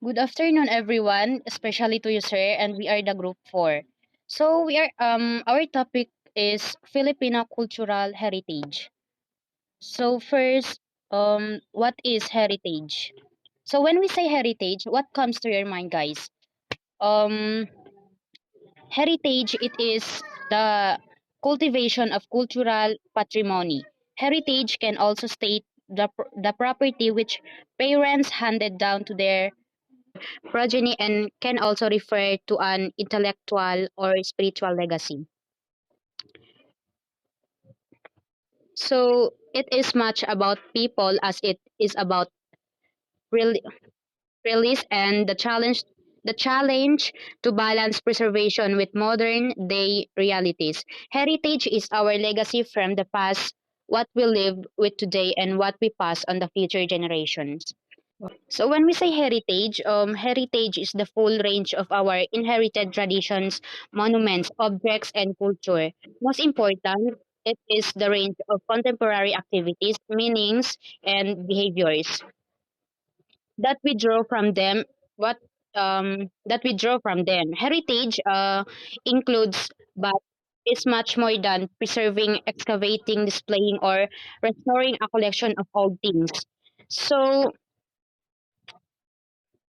Good afternoon, everyone, especially to you, sir. And we are the Group 4. So we are our topic is Filipino cultural heritage. So first, what is heritage? So when we say heritage, what comes to your mind, guys? Um, Heritage it is the cultivation of cultural patrimony. Heritage can also state the property which parents handed down to their progeny and can also refer to an intellectual or spiritual legacy. So it is much about people as it is about real, release and the challenge to balance preservation with modern day realities. Heritage is our legacy from the past, what we live with today and what we pass on the future generations. So when we say heritage, heritage is the full range of our inherited traditions, monuments, objects, and culture. Most important, it is the range of contemporary activities, meanings, and behaviors that we draw from them. What that we draw from them. Heritage includes, but is much more than preserving, excavating, displaying, or restoring a collection of old things. So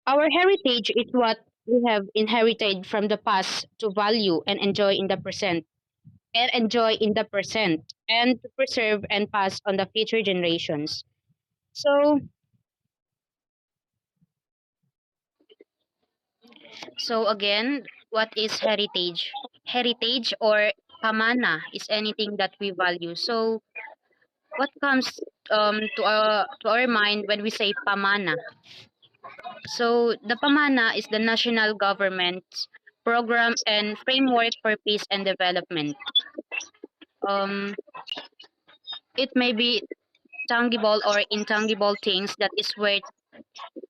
our heritage is what we have inherited from the past to value and enjoy in the present and to preserve and pass on the future generations. So again, what is heritage? Heritage or pamana is anything that we value. So what comes to our mind when we say pamana? So the pamana is the national government's program and framework for peace and development. Um, it may be tangible or intangible things that is worth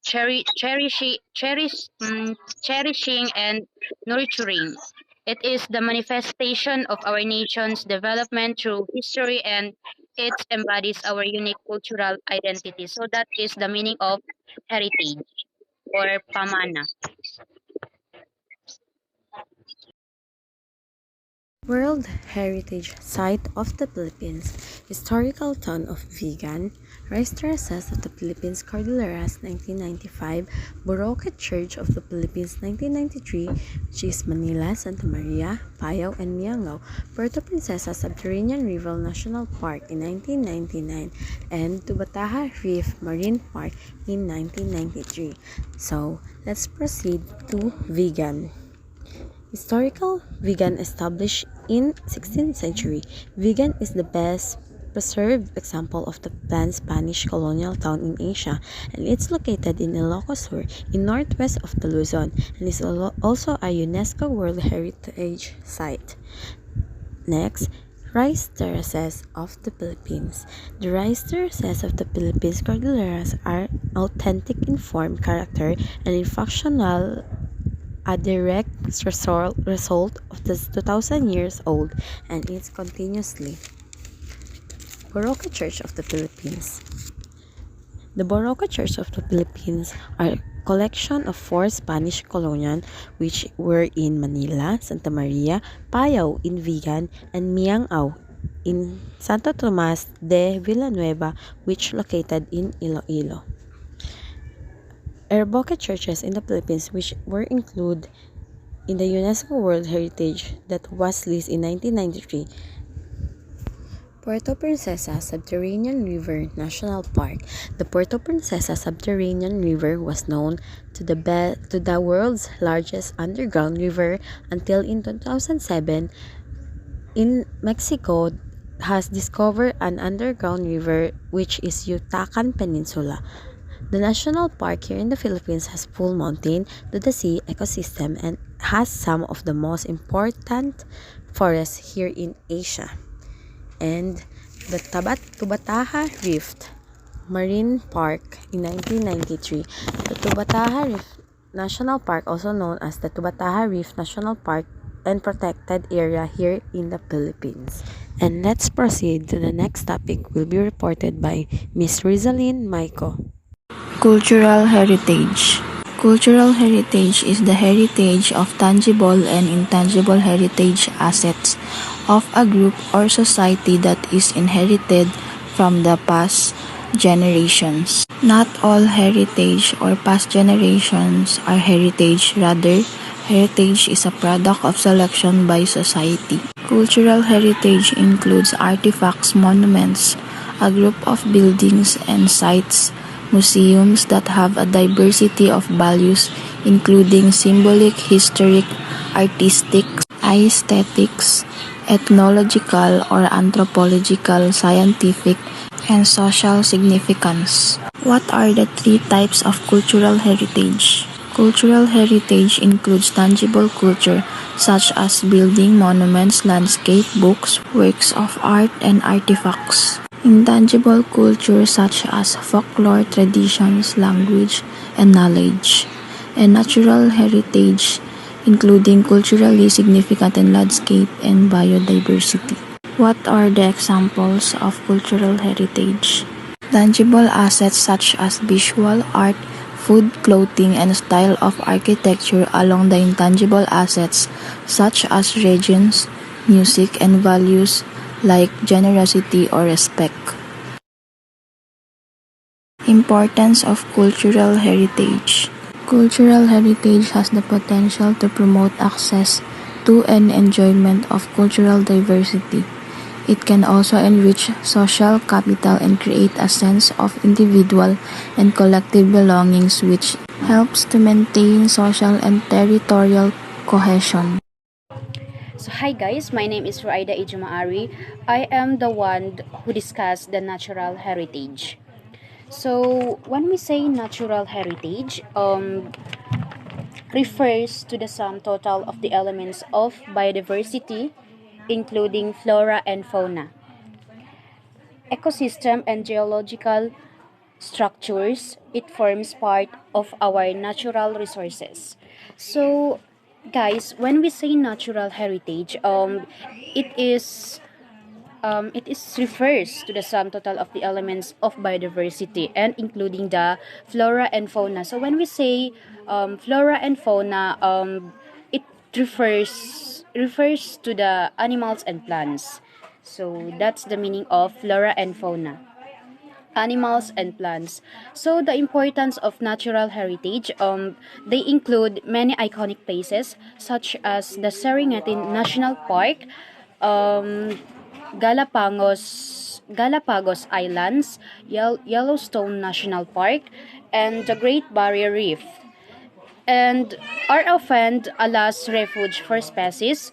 cherishing and nurturing. It is the manifestation of our nation's development through history and it embodies our unique cultural identity. So that is the meaning of heritage or pamana. World Heritage Site of the Philippines, Historical Town of Vigan, Rise to Recess of the Philippines Cordilleras 1995, Boracay Church of the Philippines 1993, which is Manila, Santa Maria, Payao, and Miangao, Puerto Princesa Subterranean River National Park in 1999, and Tubataha Reef Marine Park in 1993. So, let's proceed to Vigan. Historical Vigan established in 16th century. Vigan is the best preserved example of the planned Spanish colonial town in Asia, and it's located in Ilocos Sur in northwest of the Luzon and is also a UNESCO World Heritage Site. Next, rice terraces of the Philippines. The rice terraces of the Philippines Cordilleras are authentic in form, character, and in functional a direct result of the 2,000 years old and is continuously. Boracay Church of the Philippines. The Boracay Church of the Philippines are a collection of four Spanish colonial which were in Manila, Santa Maria, Payao in Vigan, and Miangao in Santo Tomas de Villanueva, which located in Iloilo. Erboca churches in the Philippines which were included in the UNESCO World Heritage that was listed in 1993. Puerto Princesa Subterranean River National Park. The Puerto Princesa Subterranean River was known to the world's largest underground river until in 2007 in Mexico has discovered an underground river which is Yucatan Peninsula. The national park here in the Philippines has full mountain to the sea ecosystem and has some of the most important forests here in Asia. And the Tubataha Rift Marine Park in 1993. The Tubataha Rift National Park, also known as the Tubataha Reef National Park and protected area here in the Philippines. And let's proceed to the next topic will be reported by Miss Rizalyn Maiko. Cultural heritage. Cultural heritage is the heritage of tangible and intangible heritage assets of a group or society that is inherited from the past generations. Not all heritage or past generations are heritage, rather, heritage is a product of selection by society. Cultural heritage includes artifacts, monuments, a group of buildings and sites, museums that have a diversity of values including symbolic, historic, artistic, aesthetics, ethnological or anthropological, scientific, and social significance. What are the three types of cultural heritage? Cultural heritage includes tangible culture such as building, monuments, landscape, books, works of art, and artifacts. Intangible culture such as folklore, traditions, language, and knowledge. And natural heritage including culturally significant and landscape and biodiversity. What are the examples of cultural heritage? Tangible assets such as visual art, food, clothing, and style of architecture along the intangible assets such as regions, music, and values like generosity or respect. Importance of cultural heritage. Cultural heritage has the potential to promote access to and enjoyment of cultural diversity. It can also enrich social capital and create a sense of individual and collective belongings which helps to maintain social and territorial cohesion. So hi guys, my name is Ruaida Ijumaari. I am the one who discussed the natural heritage. So when we say natural heritage, refers to the sum total of the elements of biodiversity, including flora and fauna, ecosystem and geological structures. It forms part of our natural resources. So, guys, when we say natural heritage, it is it is refers to the sum total of the elements of biodiversity and including the flora and fauna. So when we say flora and fauna, it refers to the animals and plants. So that's the meaning of flora and fauna, animals and plants. So the importance of natural heritage, they include many iconic places such as the Serengeti National Park, um, Galapagos Islands, Yellowstone National Park, and the Great Barrier Reef, and are often a last refuge for species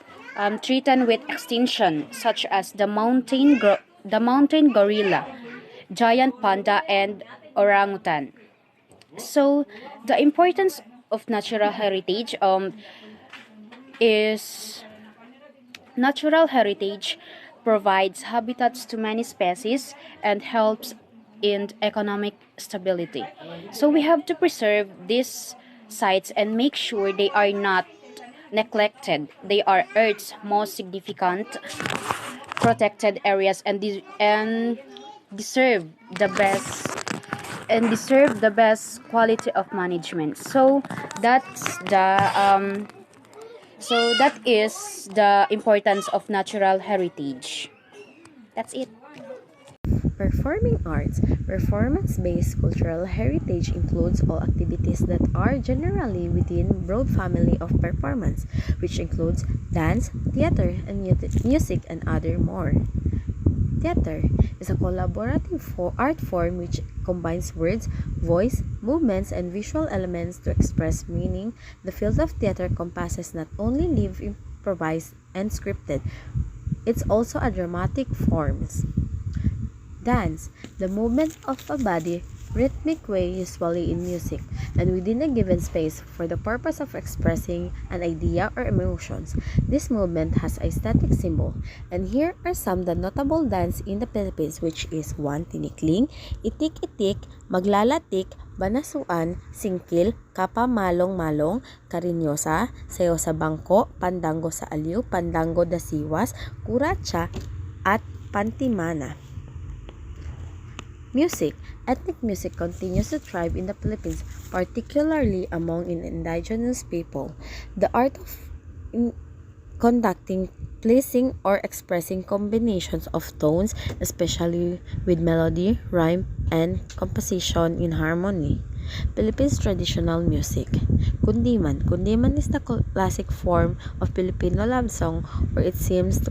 threatened with extinction, such as the mountain gorilla, giant panda, and orangutan. So, the importance of natural heritage is natural heritage provides habitats to many species and helps in economic stability. So we have to preserve these sites and make sure they are not neglected. They are Earth's most significant protected areas and deserve the best deserve the best quality of management. That is the importance of natural heritage. That's it. Performing arts. Performance-based cultural heritage includes all activities that are generally within broad family of performance, which includes dance, theater, and music and other more. Theater is a collaborative art form which combines words, voice, movements, and visual elements to express meaning. The field of theater compasses not only live, improvised, and scripted, it's also a dramatic forms. Dance, the movement of a body, rhythmic way usually in music, and within a given space for the purpose of expressing an idea or emotions. This movement has a static symbol, and here are some the notable dance in the Philippines, which is 1. Tinikling, itik-itik, maglalatik, banasuan, singkil, kapamalong-malong, karinyosa, sayo sa bangko, pandango sa aliw, pandango da siwas, kuratsa, at pantimana. Music. Ethnic music continues to thrive in the Philippines, particularly among indigenous people. The art of conducting, placing, or expressing combinations of tones, especially with melody, rhyme, and composition in harmony. Philippines traditional music. Kundiman. Kundiman is the classic form of Filipino love song where it seems to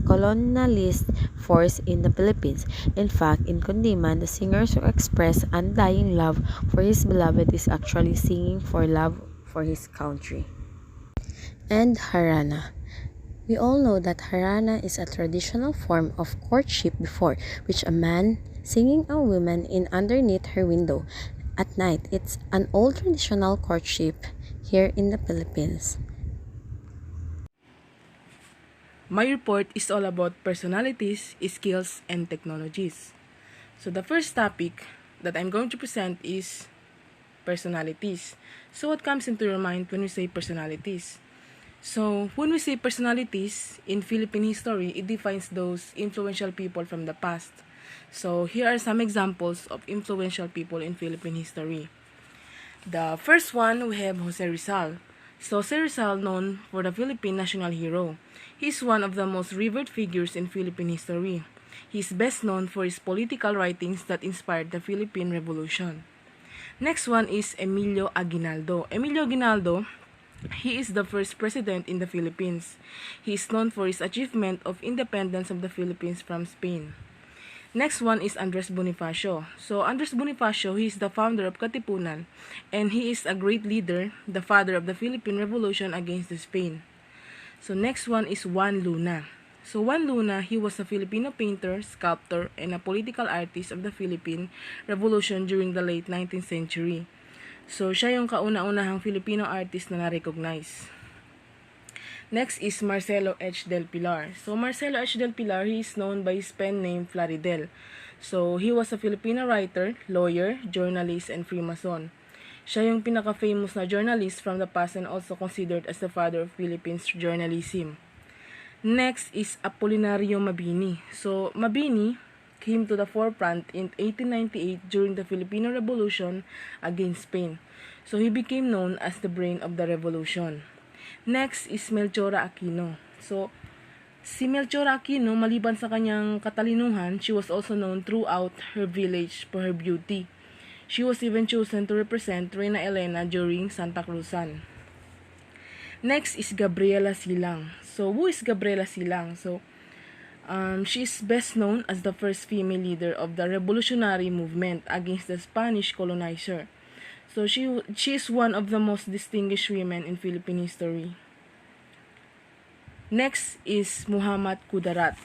colonialist force in the Philippines. In fact, in Kundiman, the singers who express undying love for his beloved is actually singing for love for his country. And Harana. We all know that harana is a traditional form of courtship before which a man singing a woman in underneath her window at night. It's an old traditional courtship here in the Philippines. My report is all about personalities, skills, and technologies. So the first topic that I'm going to present is personalities. So what comes into your mind when we say personalities? So when we say personalities in Philippine history, it defines those influential people from the past. So here are some examples of influential people in Philippine history. The first one, we have Jose Rizal. So Jose Rizal, known for the Philippine national hero. He's one of the most revered figures in Philippine history. He's best known for his political writings that inspired the Philippine Revolution. Next one is Emilio Aguinaldo. Emilio Aguinaldo, he is the first president in the Philippines. He is known for his achievement of independence of the Philippines from Spain. Next one is Andres Bonifacio. So Andres Bonifacio, he is the founder of Katipunan and he is a great leader, the father of the Philippine Revolution against Spain. So next one is Juan Luna. So Juan Luna, he was a Filipino painter, sculptor, and a political artist of the Philippine Revolution during the late 19th century. So siya yung kauna-unahang Filipino artist na na-recognize. Next is Marcelo H. Del Pilar. So Marcelo H. Del Pilar, he is known by his pen name Flaridel. So he was a Filipino writer, lawyer, journalist, and Freemason. Siya yung pinaka-famous na journalist from the past and also considered as the father of Philippines journalism. Next is Apolinario Mabini. So Mabini came to the forefront in 1898 during the Filipino Revolution against Spain. So he became known as the brain of the revolution. Next is Melchora Aquino. So, si Melchora Aquino, maliban sa kanyang katalinuhan, she was also known throughout her village for her beauty. She was even chosen to represent Reina Elena during Santa Cruzan. Next is Gabriela Silang. So, who is Gabriela Silang? So, she is best known as the first female leader of the revolutionary movement against the Spanish colonizer. So she is one of the most distinguished women in Philippine history. Next is Muhammad Kudarat.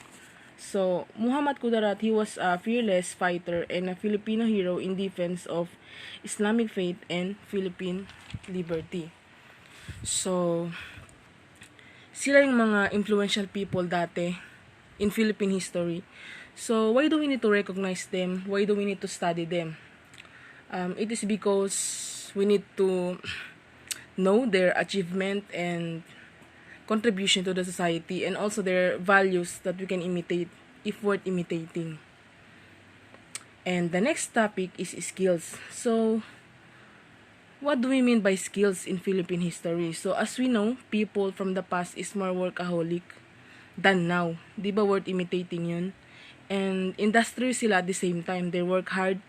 So Muhammad Kudarat, he was a fearless fighter and a Filipino hero in defense of Islamic faith and Philippine liberty. So sila yung mga influential people dati in Philippine history. So why do we need to recognize them? Why do we need to study them? It is because we need to know their achievement and contribution to the society and also their values that we can imitate if worth imitating. And the next topic is skills. So, what do we mean by skills in Philippine history? So, as we know, people from the past is more workaholic than now. Di ba worth imitating yun? And industrious sila at the same time. They work hard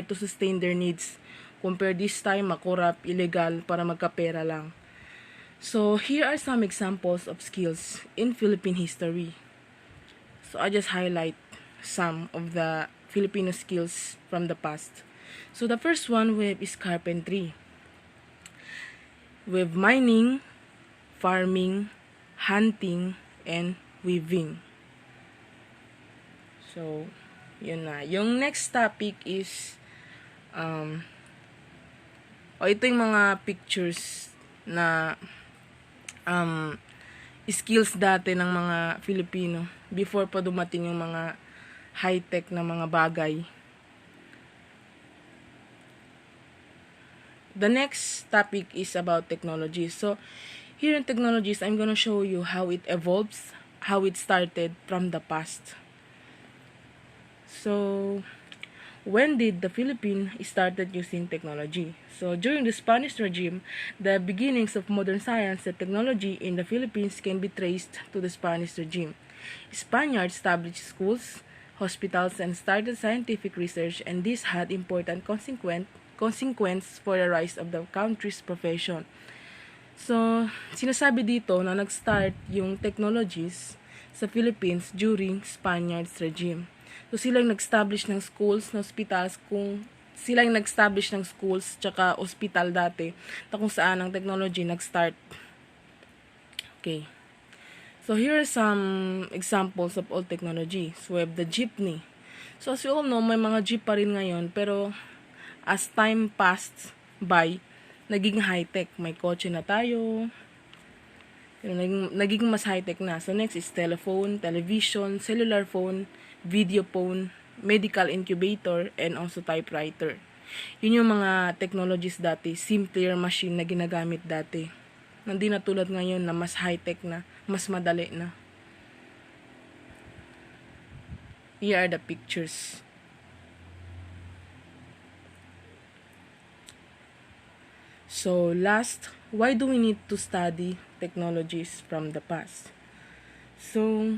to sustain their needs. Compare this time, makorap, illegal, para magkapera lang. So, here are some examples of skills in Philippine history. So, I just highlight some of the Filipino skills from the past. So, the first one we have is carpentry. We have mining, farming, hunting, and weaving. So, yun na. Yung next topic is ito yung mga pictures na skills dati ng mga Filipino before pa dumating yung mga high-tech na mga bagay. The next topic is about technology. So, here in technologies, I'm gonna show you how it evolves, how it started from the past. So, when did the Philippines started using technology? So during the Spanish regime, the beginnings of modern science and technology in the Philippines can be traced to the Spanish regime. Spaniards established schools, hospitals, and started scientific research, and this had important consequence for the rise of the country's profession. So, sinasabi dito na nag-start yung technologies sa Philippines during Spaniards regime. So, silang nag-establish ng schools, na hospitals, silang nag-establish ng schools tsaka hospital dati na kung saan ang technology nag-start. Okay. So, here are some examples of old technology. So, we have the jeepney. So, as you all know, may mga jeep pa rin ngayon, pero as time passed by, naging high-tech. May kotse na tayo. Naging mas high-tech na. So, next is telephone, television, cellular phone, video phone, medical incubator, and also typewriter. Yun yung mga technologies dati, simpler machine na ginagamit dati. Hindi na tulad ngayon na mas high-tech na, mas madali na. Here are the pictures. So last, why do we need to study technologies from the past? So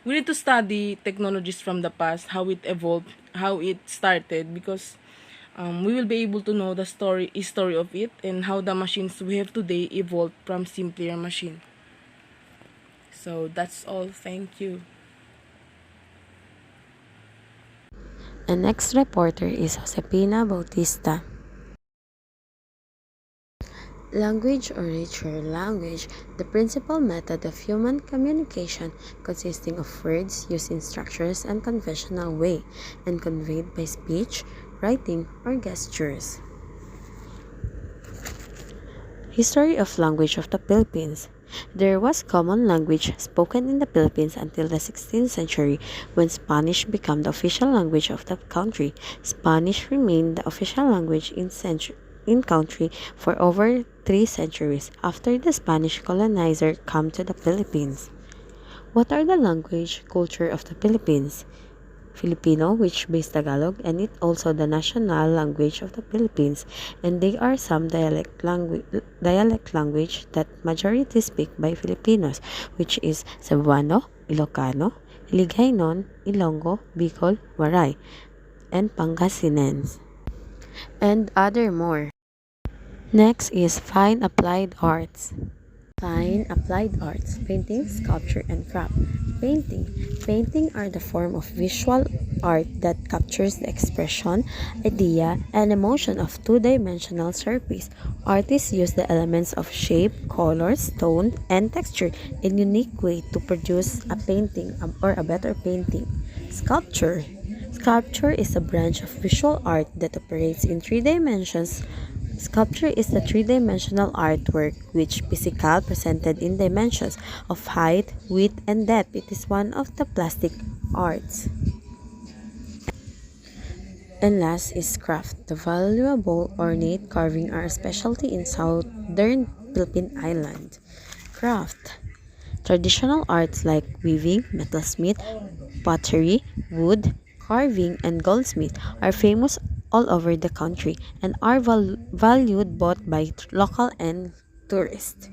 we need to study technologies from the past, how it evolved, how it started, because we will be able to know the history of it and how the machines we have today evolved from simpler machine. So that's all. Thank you. And next reporter is Josepina Bautista. Language or natural language, the principal method of human communication consisting of words used in structures and conventional way and conveyed by speech, writing, or gestures. History of language of the Philippines. There was common language spoken in the Philippines until the 16th century when Spanish became the official language of the country. Spanish remained the official language in country for over 3 centuries after the Spanish colonizer came to the Philippines. What are the language culture of the Philippines? Filipino, which based Tagalog, and it also the national language of the Philippines, and they are some dialect language that majority speak by Filipinos, which is Cebuano, Ilocano, Hiligaynon, Ilonggo, Bicol, Waray, and Pangasinense, and other more. Next is fine applied arts. Fine applied arts, painting, sculpture, and craft. Painting are the form of visual art that captures the expression, idea, and emotion of two-dimensional surface. Artists use the elements of shape, color, tone, and texture in unique way to produce a painting or a better painting. Sculpture. Sculpture is a branch of visual art that operates in 3 dimensions. Sculpture is the 3-dimensional artwork which physical presented in dimensions of height, width, and depth. It is one of the plastic arts. And last is craft. The valuable ornate carving are a specialty in southern Philippine island. Craft. Traditional arts like weaving, metalsmith, pottery, wood, carving, and goldsmith are famous all over the country and are valued both by local and tourists.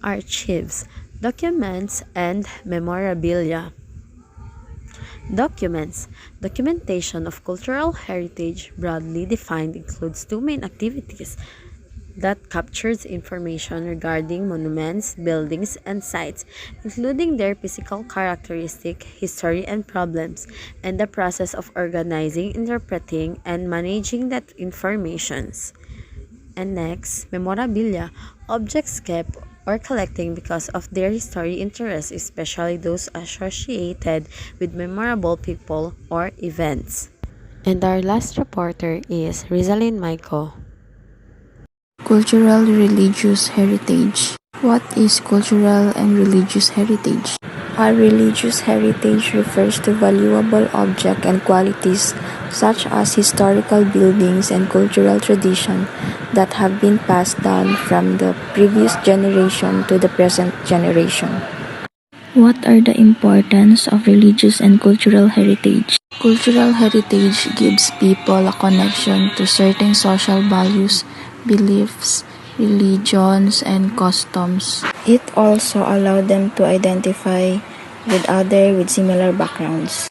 Archives, documents, and memorabilia. Documents. Documentation of cultural heritage, broadly defined, includes 2 main activities that captures information regarding monuments, buildings, and sites, including their physical characteristics, history, and problems, and the process of organizing, interpreting, and managing that information. And next, memorabilia, objects kept or collecting because of their history interest, especially those associated with memorable people or events. And our last reporter is Rizalyn Maiko. Cultural religious heritage. What is cultural and religious heritage? Our religious heritage refers to valuable objects and qualities such as historical buildings and cultural tradition that have been passed down from the previous generation to the present generation. What are the importance of religious and cultural heritage? Cultural heritage gives people a connection to certain social values, beliefs, religions, and customs. It also allows them to identify with others with similar backgrounds.